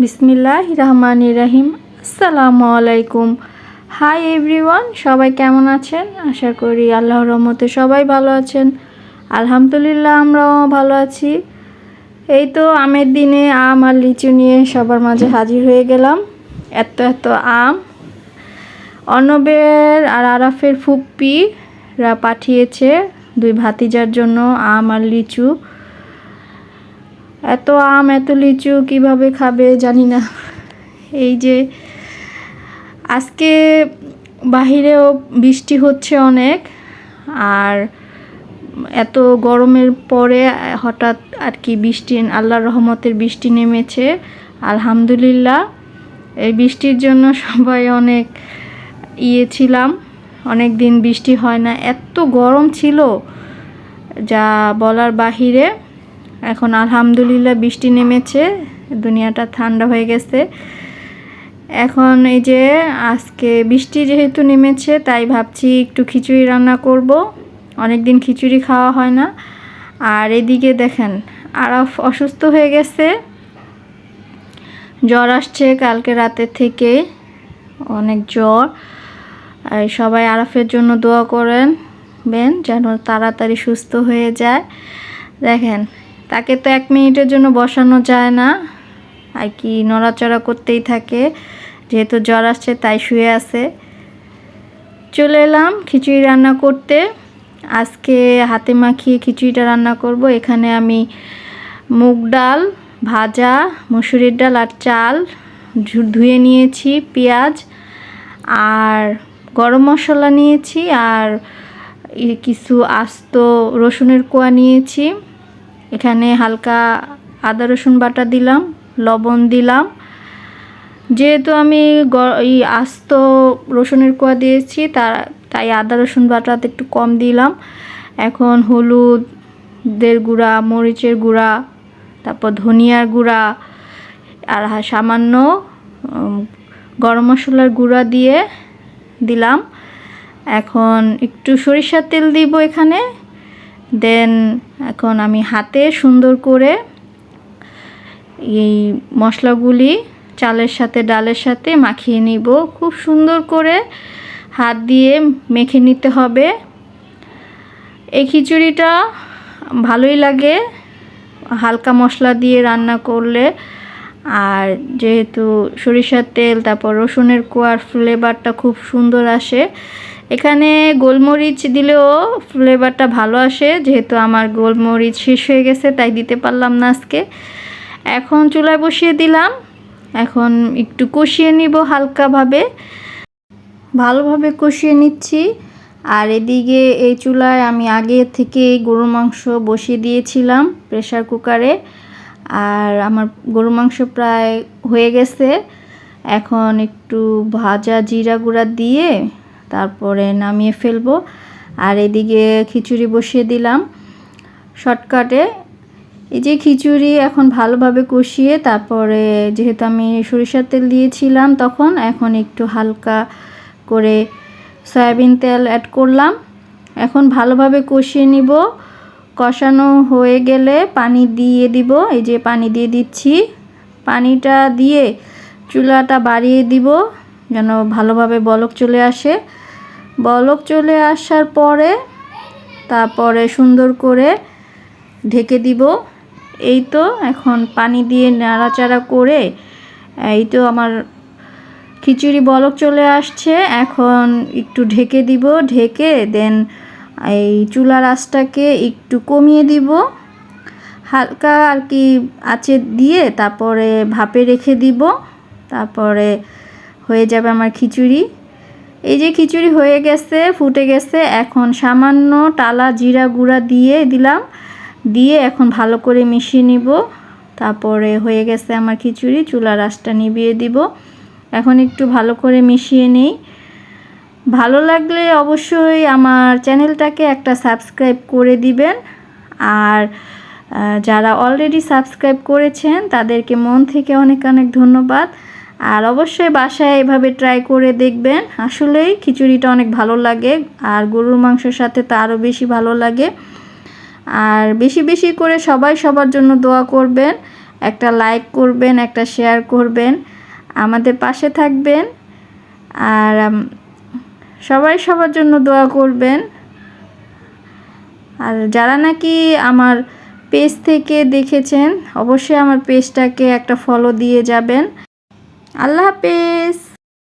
বিসমিল্লাহির রহমানির রহিম। আসসালামু আলাইকুম। হাই এভরিওয়ান, সবাই কেমন আছেন? আশা করি আল্লাহর রহমতে সবাই ভালো আছেন। আলহামদুলিল্লাহ, আমরাও ভালো আছি। এই তো আমের দিনে আম আর লিচু নিয়ে সবার মাঝে হাজির হয়ে গেলাম। এত এত আম অর্ণবের আর আরাফের ফুপ্পিরা পাঠিয়েছে দুই ভাতিজার জন্য আম আর লিচু। এত আম এত লিচু কিভাবে খাবে জানি না। এই যে আজকে বাহিরেও বৃষ্টি হচ্ছে অনেক, আর এত গরমের পরে হঠাৎ আর কি বৃষ্টি, আল্লাহর রহমতের বৃষ্টি নেমেছে আলহামদুলিল্লাহ। এই বৃষ্টির জন্য সবাই অনেক ছিলাম। অনেক দিন বৃষ্টি হয় না, এত গরম ছিল যা বলার বাহিরে। এখন আলহামদুলিল্লাহ বৃষ্টি নেমেছে, দুনিয়াটা ঠান্ডা হয়ে গেছে। এখন এই যে আজকে বৃষ্টি যেহেতু নেমেছে তাই ভাবছি একটু খিচুড়ি রান্না করব। অনেক দিন খিচুড়ি খাওয়া হয় না। আর এদিকে দেখেন আরাফ অসুস্থ হয়ে গেছে, জ্বর আসছে কালকে রাতের থেকে, অনেক জ্বর। আর সবাই আরাফের জন্য দোয়া করেন যেন তাড়াতাড়ি সুস্থ হয়ে যায়। দেখেন তাকে তো 1 মিনিটের জন্য বসানো যায় না, আর কি নড়াচড়া করতেই থাকে, যেহেতু জ্বর আসছে তাই শুয়ে আছে। চলে এলাম খিচুড়ি রান্না করতে। আজকে হাতে মাখিয়ে খিচুড়িটা রান্না করব। এখানে আমি মুগ ডাল ভাজা, মসুরির ডাল আর চাল ধুয়ে নিয়েছি, পেঁয়াজ আর গরম মশলা নিয়েছি, আর কিছু আস্ত রসুনের কোয়া নিয়েছি। এখানে হালকা আদা রসুন বাটা দিলাম, লবণ দিলাম। যেহেতু আমি এই আস্ত রসুনের কোয়া দিয়েছি তাই আদা রসুন বাটাতে একটু কম দিলাম। এখন হলুদের গুঁড়া, মরিচের গুঁড়া, তারপর ধনিয়ার গুঁড়া আর সামান্য গরম মশলার গুঁড়া দিয়ে দিলাম। এখন একটু সরিষার তেল দিব এখানে। দেন এখন আমি হাতে সুন্দর করে এই মশলাগুলি চালের সাথে ডালের সাথে মাখিয়ে নিব। খুব সুন্দর করে হাত দিয়ে মেখে নিতে হবে। এই খিচুড়িটা ভালোই লাগে হালকা মশলা দিয়ে রান্না করলে, আর যেহেতু সরিষার তেল তারপর রসুনের কোয়ার ফ্লেভারটা খুব সুন্দর আসে। এখানে গোলমরিচ দিলেও ফ্লেভারটা ভালো আসে, যেহেতু আমার গোলমরিচ শেষ হয়ে গেছে তাই দিতে পারলাম না আজকে। এখন চুলায় বসিয়ে দিলাম, এখন একটু কষিয়ে নিব ভালোভাবে কষিয়ে নিচ্ছি। আর এদিকে এই চুলায় আমি আগে থেকে গরুর মাংস বসিয়ে দিয়েছিলাম প্রেসার কুকারে, আর আমার গরুর মাংস প্রায় হয়ে গেছে। এখন একটু ভাজা জিরা গুঁড়া দিয়ে তারপরে নামিয়ে ফেলবো। আর এদিকে খিচুড়ি বসিয়ে দিলাম শর্টকাটে। এই যে খিচুড়ি এখন ভালোভাবে কষিয়ে, তারপরে যেহেতু আমি সরিষার তেল দিয়েছিলাম তখন, এখন একটু হালকা করে সয়াবিন তেল অ্যাড করলাম। এখন ভালোভাবে কষিয়ে নিব। কষানো হয়ে গেলে পানি দিয়ে দিব। এই যে পানি দিয়ে দিচ্ছি। পানিটা দিয়ে চুলাটা বাড়িয়ে দিব যেন ভালোভাবে বলক চলে আসে। বলক চলে আসার পরে তারপরে সুন্দর করে ঢেকে দিব। এই তো এখন পানি দিয়ে নাড়াচাড়া করে এই তো আমার খিচুড়ি বলক চলে আসছে। এখন একটু ঢেকে দিব, ঢেকে দেন এই চুলার আঁচটাকে একটু কমিয়ে দিব হালকা আর কি আঁচে দিয়ে, তারপরে ভাপে রেখে দিব। তারপরে হয়ে যাবে আমার খিচুড়ি। এই যে খিচুড়ি হয়ে গেছে, ফুটে গেছে। এখন সামান্য টালা জিরা গুঁড়া দিয়ে দিলাম, দিয়ে এখন ভালো করে মিশিয়ে নিব। তারপরে হয়ে গেছে আমার খিচুড়ি। চুলার আঁচটা নিভিয়ে দিব। এখন একটু ভালো করে মিশিয়ে নিই। ভালো লাগলে অবশ্যই আমার চ্যানেলটাকে একটা সাবস্ক্রাইব করে দিবেন। আর যারা অলরেডি সাবস্ক্রাইব করেছেন তাদেরকে মন থেকে অনেক অনেক ধন্যবাদ। আর অবশ্যই বাসায় এভাবে ট্রাই করে দেখবেন। আসলেই খিচুড়িটা অনেক ভালো লাগে, আর গরুর মাংসের সাথে তো আরও বেশি ভালো লাগে। আর বেশি বেশি করে সবাই সবার জন্য দোয়া করবেন। একটা লাইক করবেন, একটা শেয়ার করবেন, আমাদের পাশে থাকবেন। আর সবাই সবার জন্য দোয়া করবেন। আর যারা নাকি আমার পেজ থেকে দেখেছেন অবশ্যই আমার পেজটাকে একটা ফলো দিয়ে যাবেন। আল্লাহ হাফেজ।